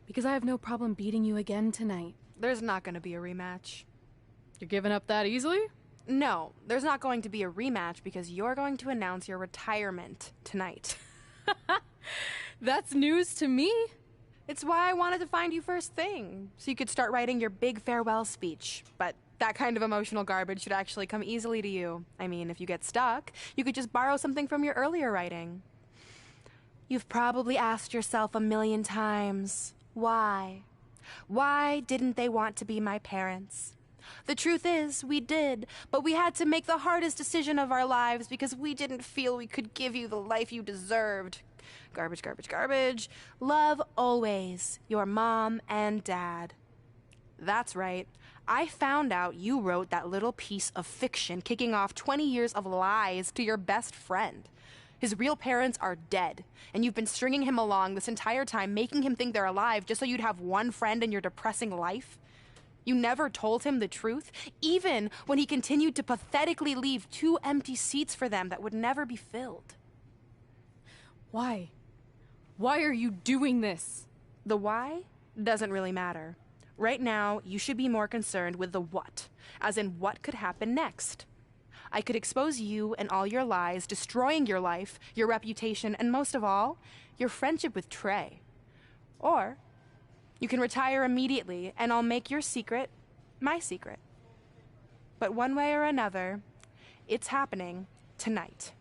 Because I have no problem beating you again tonight. There's not going to be a rematch. You're giving up that easily? No, there's not going to be a rematch because you're going to announce your retirement tonight. That's news to me. It's why I wanted to find you first thing, so you could start writing your big farewell speech. But that kind of emotional garbage should actually come easily to you. I mean, if you get stuck, you could just borrow something from your earlier writing. You've probably asked yourself a million times, why? Why didn't they want to be my parents? The truth is, we did, but we had to make the hardest decision of our lives because we didn't feel we could give you the life you deserved. Garbage, garbage, garbage. Love always, your mom and dad. That's right. I found out you wrote that little piece of fiction kicking off 20 years of lies to your best friend. His real parents are dead, and you've been stringing him along this entire time, making him think they're alive just so you'd have one friend in your depressing life. You never told him the truth, even when he continued to pathetically leave 2 empty seats for them that would never be filled. Why? Why are you doing this? The why doesn't really matter. Right now, you should be more concerned with the what, as in what could happen next. I could expose you and all your lies, destroying your life, your reputation, and most of all, your friendship with Trey. Or you can retire immediately, and I'll make your secret my secret. But one way or another, it's happening tonight.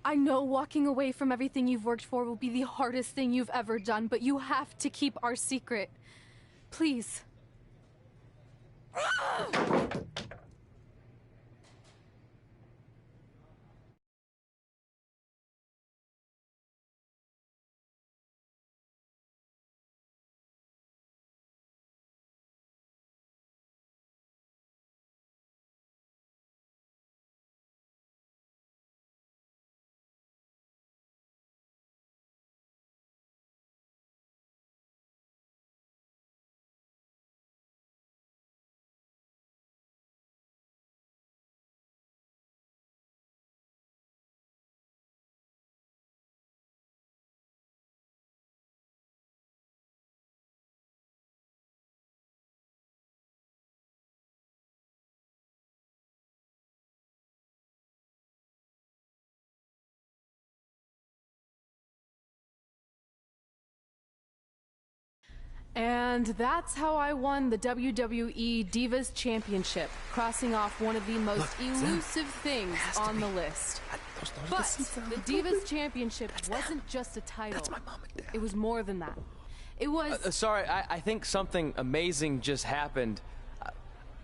I know walking away from everything you've worked for will be the hardest thing you've ever done, but you have to keep our secret. Please. And that's how I won the WWE Divas Championship, crossing off one of the most elusive things on the list. But the Divas Championship wasn't just a title. That's my mom and dad. It was more than that. It was... Sorry, I think something amazing just happened.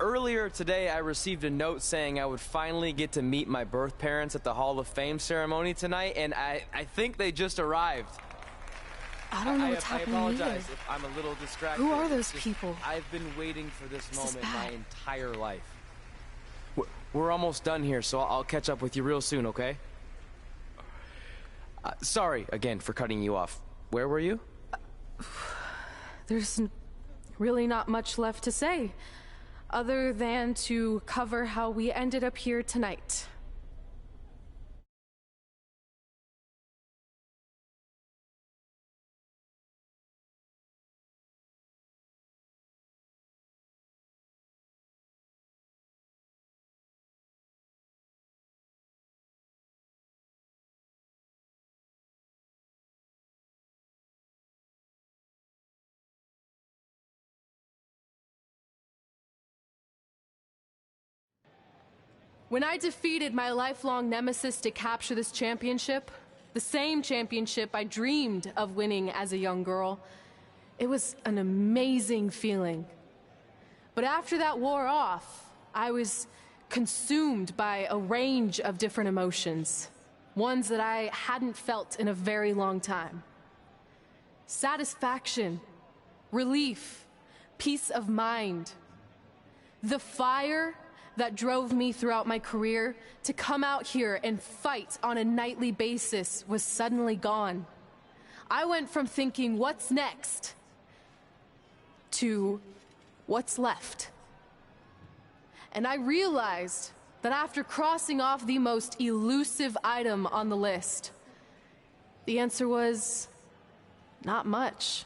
Earlier today, I received a note saying I would finally get to meet my birth parents at the Hall of Fame ceremony tonight, and I think they just arrived. I don't know what's happening I apologize either. if I'm a little distracted. Who are those people? I've been waiting for this moment is my bad. entire life. We're almost done here, so I'll catch up with you real soon, okay? Sorry, again, for cutting you off. Where were you? There's really not much left to say, other than to cover how we ended up here tonight. When I defeated my lifelong nemesis to capture this championship, the same championship I dreamed of winning as a young girl, it was an amazing feeling. But after that wore off, I was consumed by a range of different emotions, ones that I hadn't felt in a very long time. Satisfaction, relief, peace of mind. The fire that drove me throughout my career to come out here and fight on a nightly basis was suddenly gone. I went from thinking, what's next, to what's left. And I realized that after crossing off the most elusive item on the list, the answer was Not much.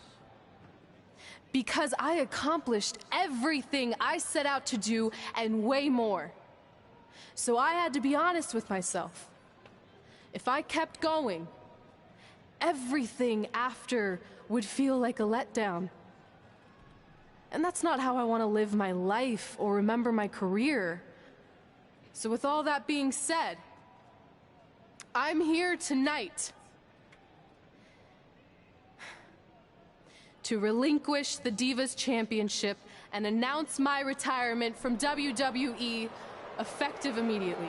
Because I accomplished everything I set out to do and way more. So I had to be honest with myself. If I kept going, everything after would feel like a letdown. And that's not how I want to live my life or remember my career. So with all that being said, I'm here tonight to relinquish the Divas Championship and announce my retirement from WWE effective immediately.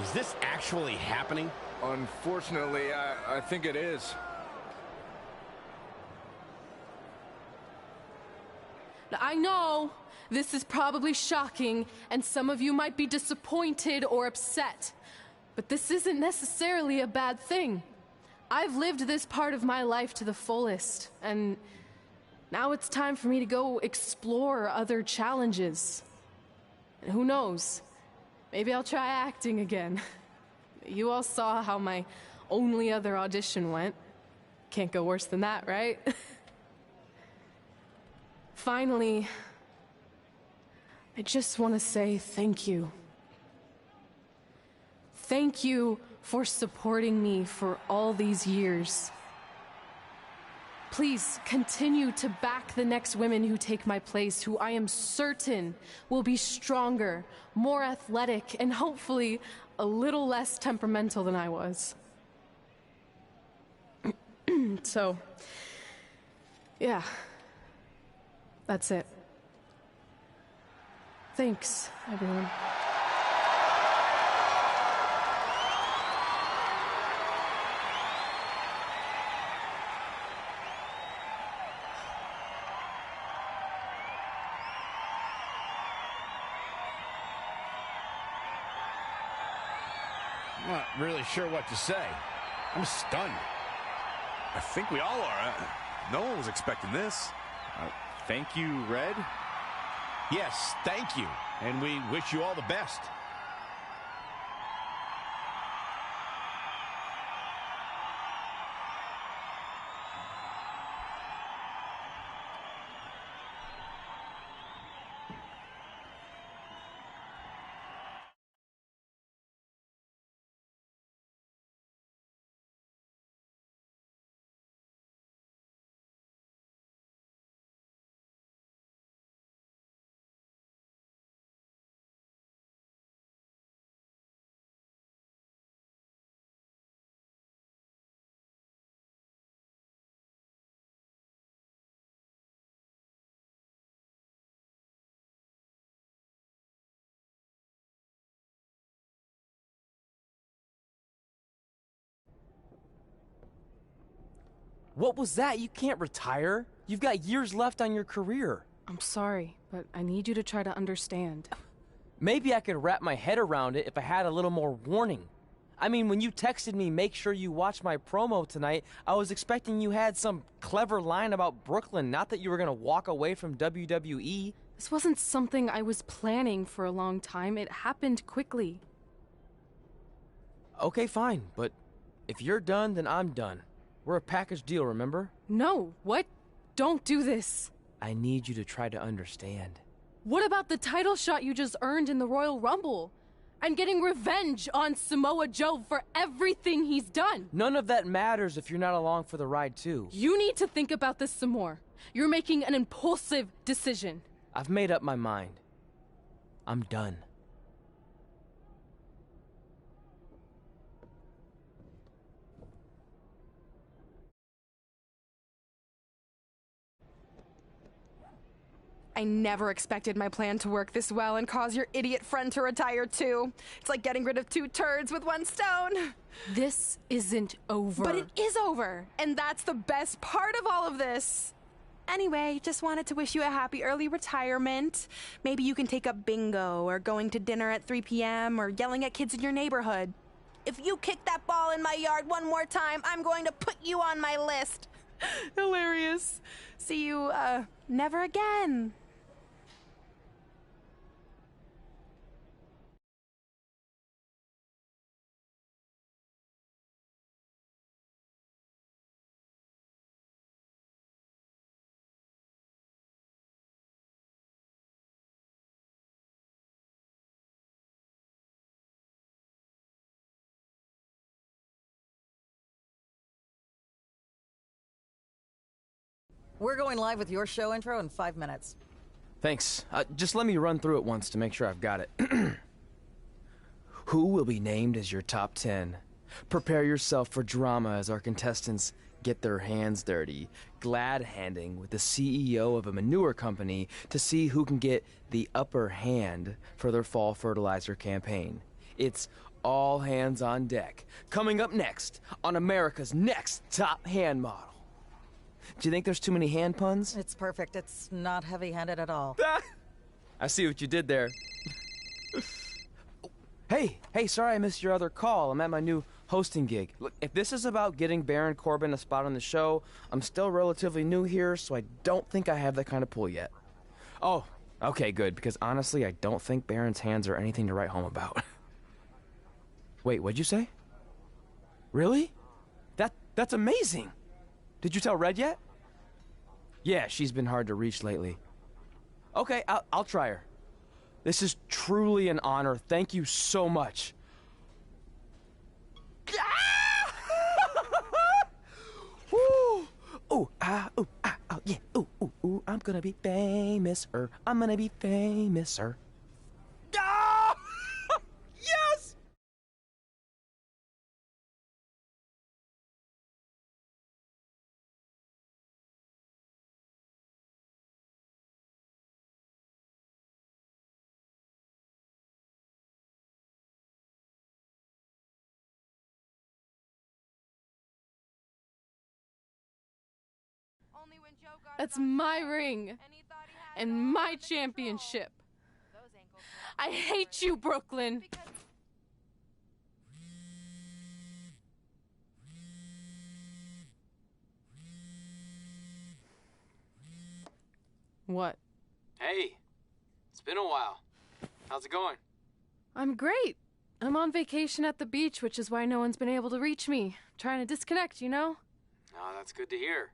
Is this actually happening? Unfortunately, I think it is. Now, I know this is probably shocking, and some of you might be disappointed or upset, but this isn't necessarily a bad thing. I've lived this part of my life to the fullest, and now it's time for me to go explore other challenges. And who knows? Maybe I'll try acting again. You all saw how my only other audition went. Can't go worse than that, right? Finally, I just want to say thank you. Thank you for supporting me for all these years. Please continue to back the next women who take my place, who I am certain will be stronger, more athletic, and hopefully a little less temperamental than I was. So, yeah, that's it. Thanks, everyone. I'm not really sure what to say. I'm stunned. I think we all are. No one was expecting this. Thank you, Red. Yes, thank you. And we wish you all the best. What was that? You can't retire. You've got years left on your career. I'm sorry, but I need you to try to understand. Maybe I could wrap my head around it if I had a little more warning. I mean, when you texted me, make sure you watch my promo tonight, I was expecting you had some clever line about Brooklyn, not that you were going to walk away from WWE. This wasn't something I was planning for a long time. It happened quickly. Okay, fine, but if you're done, then I'm done. We're a package deal, remember? No, what? Don't do this. I need you to try to understand. What about the title shot you just earned in the Royal Rumble? I'm getting revenge on Samoa Joe for everything he's done. None of that matters if you're not along for the ride, too. You need to think about this some more. You're making an impulsive decision. I've made up my mind. I'm done. I never expected my plan to work this well and cause your idiot friend to retire too. It's like getting rid of 2 turds with 1 stone. This isn't over. But it is over, and that's the best part of all of this. Anyway, just wanted to wish you a happy early retirement. Maybe you can take up bingo or going to dinner at 3 p.m. or yelling at kids in your neighborhood. If you kick that ball in my yard one more time, I'm going to put you on my list. Hilarious. See you, never again. We're going live with your show intro in 5 minutes. Thanks. Just let me run through it once to make sure I've got it. Who will be named as your top 10? Prepare yourself for drama as our contestants get their hands dirty, glad-handing with the CEO of a manure company to see who can get the upper hand for their fall fertilizer campaign. It's all hands on deck. Coming up next on America's Next Top Hand Model. Do you think there's too many hand puns? It's perfect. It's not heavy-handed at all. I see what you did there. Hey, sorry I missed your other call. I'm at my new hosting gig. Look, if this is about getting Baron Corbin a spot on the show, I'm still relatively new here, so I don't think I have that kind of pull yet. Oh, okay, good, because honestly, I don't think Baron's hands are anything to write home about. Wait, what'd you say? Really? That's amazing! Did you tell Red yet? Yeah, she's been hard to reach lately. Okay, I'll try her. This is truly an honor. Thank you so much. Woo! Ooh, yeah. Ooh, I'm gonna be famous, I'm gonna be famous, Ah! Yes! That's my ring and my championship. I hate you, Brooklyn. What? Hey, it's been a while. How's it going? I'm great. I'm on vacation at the beach, which is why no one's been able to reach me. Trying to disconnect, you know? Oh, that's good to hear.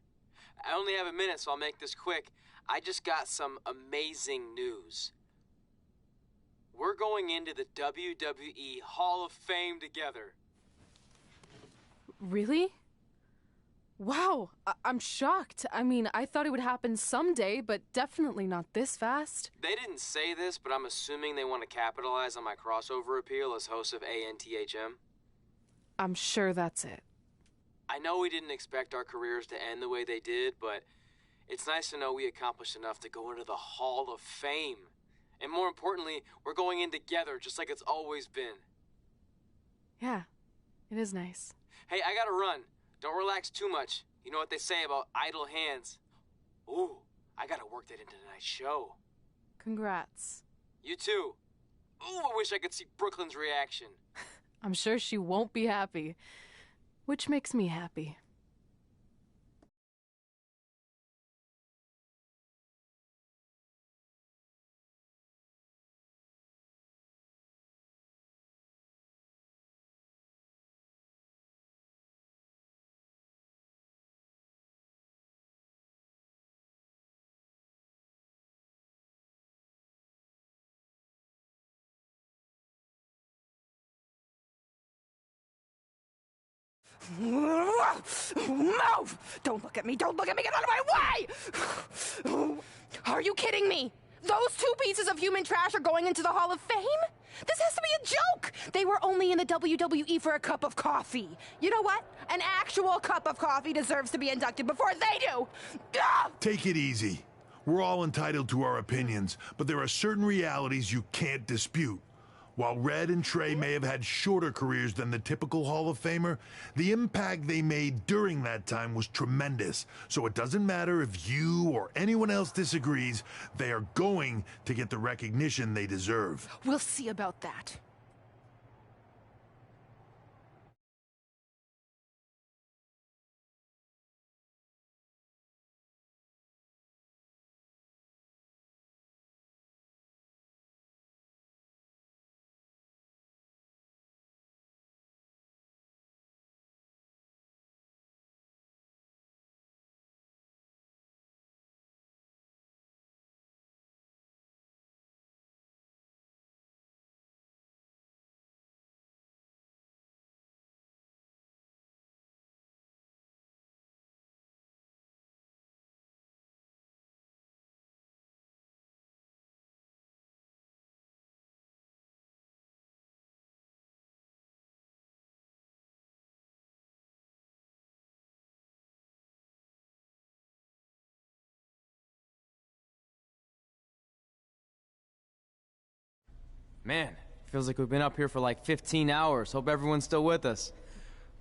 I only have a minute, so I'll make this quick. I just got some amazing news. We're going into the WWE Hall of Fame together. Really? Wow, I'm shocked. I mean, I thought it would happen someday, but definitely not this fast. They didn't say this, but I'm assuming they want to capitalize on my crossover appeal as host of ANTHM. I'm sure that's it. I know we didn't expect our careers to end the way they did, but it's nice to know we accomplished enough to go into the Hall of Fame. And more importantly, we're going in together, just like it's always been. Yeah, it is nice. Hey, I gotta run. Don't relax too much. You know what they say about idle hands. Ooh, I gotta work that into tonight's show. Congrats. You too. Ooh, I wish I could see Brooklyn's reaction. I'm sure she won't be happy, which makes me happy. Move! Don't look at me! Don't look at me! Get out of my way! Are you kidding me? Those two pieces of human trash are going into the Hall of Fame? This has to be a joke! They were only in the WWE for a cup of coffee. You know what? An actual cup of coffee deserves to be inducted before they do! Take it easy. We're all entitled to our opinions, but there are certain realities you can't dispute. While Red and Trey may have had shorter careers than the typical Hall of Famer, the impact they made during that time was tremendous. So it doesn't matter if you or anyone else disagrees, they are going to get the recognition they deserve. We'll see about that. Man, feels like we've been up here for like 15 hours. Hope everyone's still with us.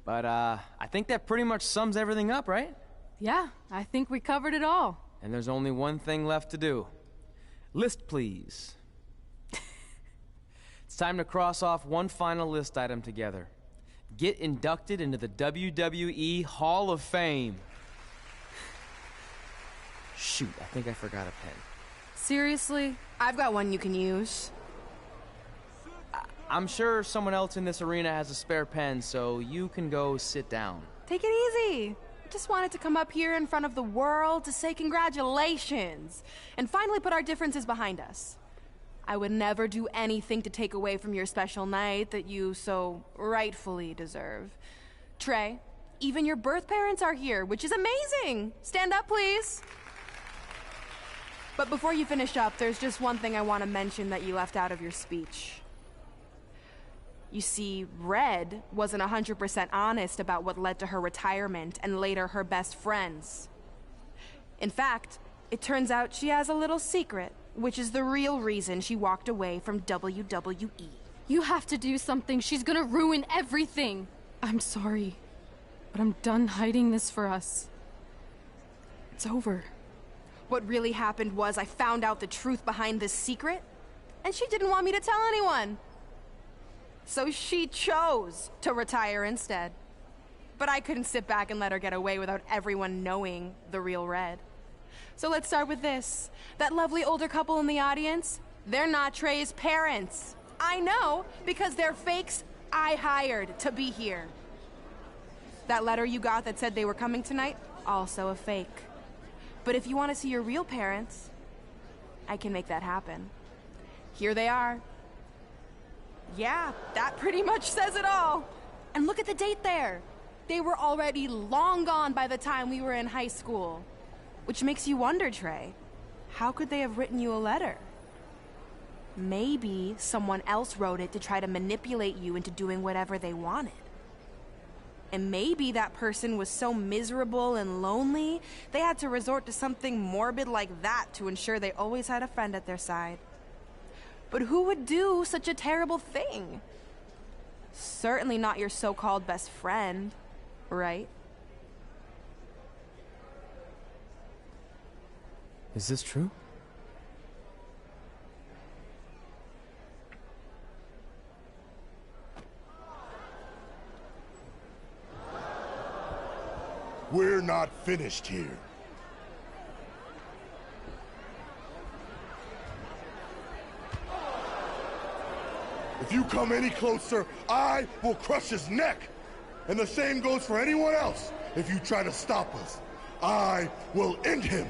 But, I think that pretty much sums everything up, right? Yeah, I think we covered it all. And there's only one thing left to do. List, please. It's time to cross off one final list item together. Get inducted into the WWE Hall of Fame. Shoot, I think I forgot a pen. Seriously? I've got one you can use. I'm sure someone else in this arena has a spare pen, so you can go sit down. Take it easy. Just wanted to come up here in front of the world to say congratulations and finally put our differences behind us. I would never do anything to take away from your special night that you so rightfully deserve. Trey, even your birth parents are here, which is amazing. Stand up, please. But before you finish up, there's just one thing I want to mention that you left out of your speech. You see, Red wasn't 100% honest about what led to her retirement and later her best friends. In fact, it turns out she has a little secret, which is the real reason she walked away from WWE. You have to do something. She's gonna ruin everything. I'm sorry, but I'm done hiding this for us. It's over. What really happened was I found out the truth behind this secret, and she didn't want me to tell anyone. So she chose to retire instead. But I couldn't sit back and let her get away without everyone knowing the real Red. So let's start with this. That lovely older couple in the audience, they're not Trey's parents. I know, because they're fakes I hired to be here. That letter you got that said they were coming tonight, also a fake. But if you want to see your real parents, I can make that happen. Here they are. Yeah, that pretty much says it all. And look at the date there. They were already long gone by the time we were in high school. Which makes you wonder, Trey, how could they have written you a letter? Maybe someone else wrote it to try to manipulate you into doing whatever they wanted. And maybe that person was so miserable and lonely, they had to resort to something morbid like that to ensure they always had a friend at their side. But who would do such a terrible thing? Certainly not your so-called best friend, right? Is this true? We're not finished here. If you come any closer, I will crush his neck. And the same goes for anyone else. If you try to stop us, I will end him.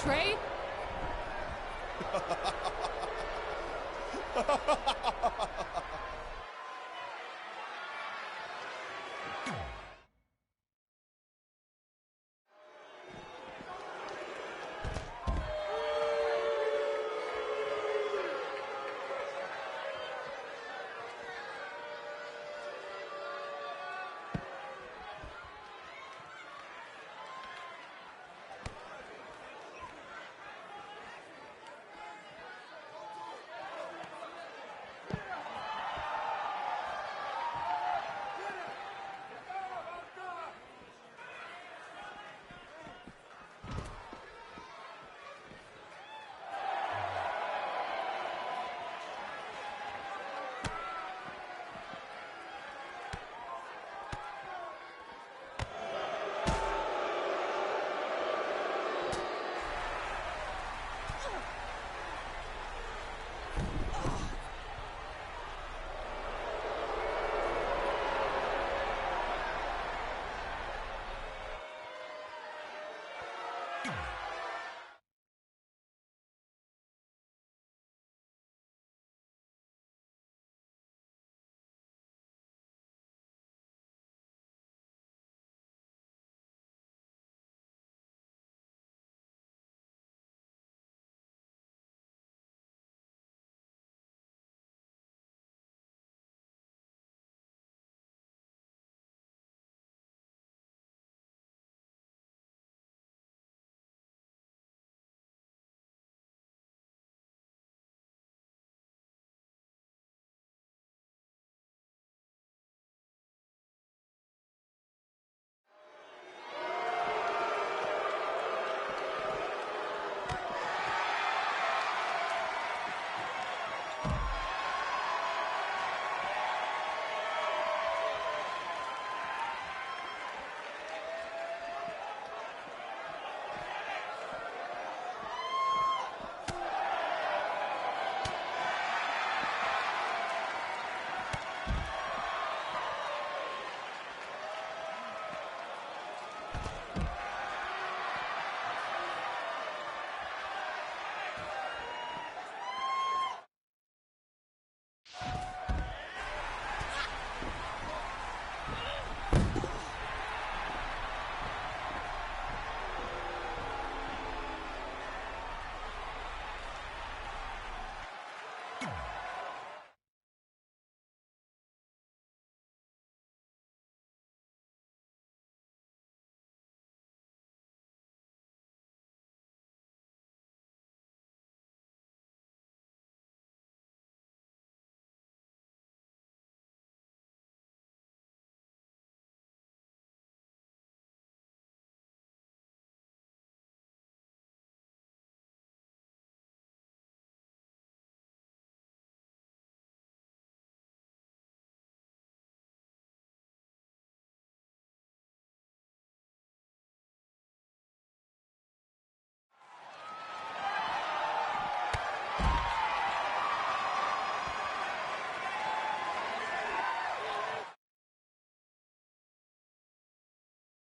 Trey?